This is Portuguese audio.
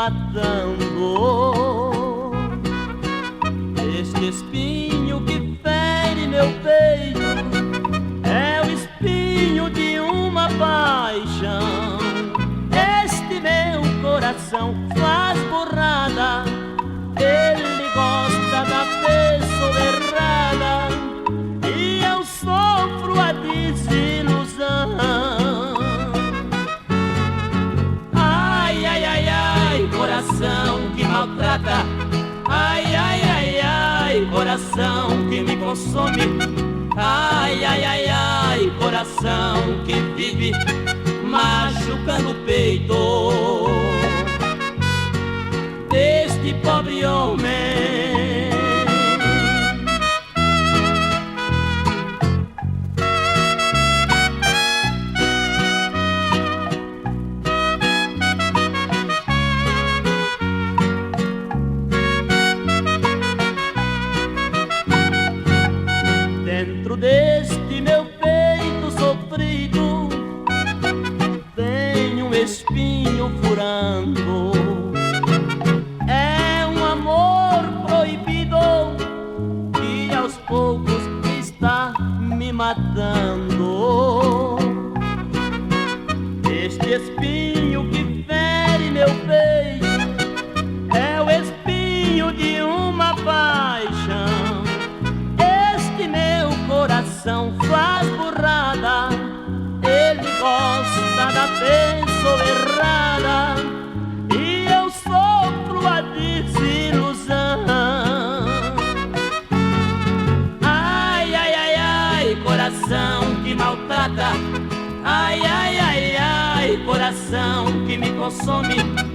matando. Este espinho que fere meu peito é o espinho de uma paixão. Este meu coração faz borrada, ele gosta da pessoa errada e eu sofro a desilusão. Ai, ai, ai, ai, coração que maltrata. Ai, ai, ai, ai, coração que me consome. Ai, ai, ai, ai, coração que vive machucando o peito deste pobre homem. Dentro deste meu peito sofrido tem um espinho furando. É um amor proibido que aos poucos está me matando. Este espinho que fere meu peito é o espinho de uma paixão. Este meu coração faz burrada, ele gosta da pessoa errada e eu sofro a desilusão. Ai, ai, ai, ai, coração que maltrata. Ai, ai, ai, ai, coração que me consome.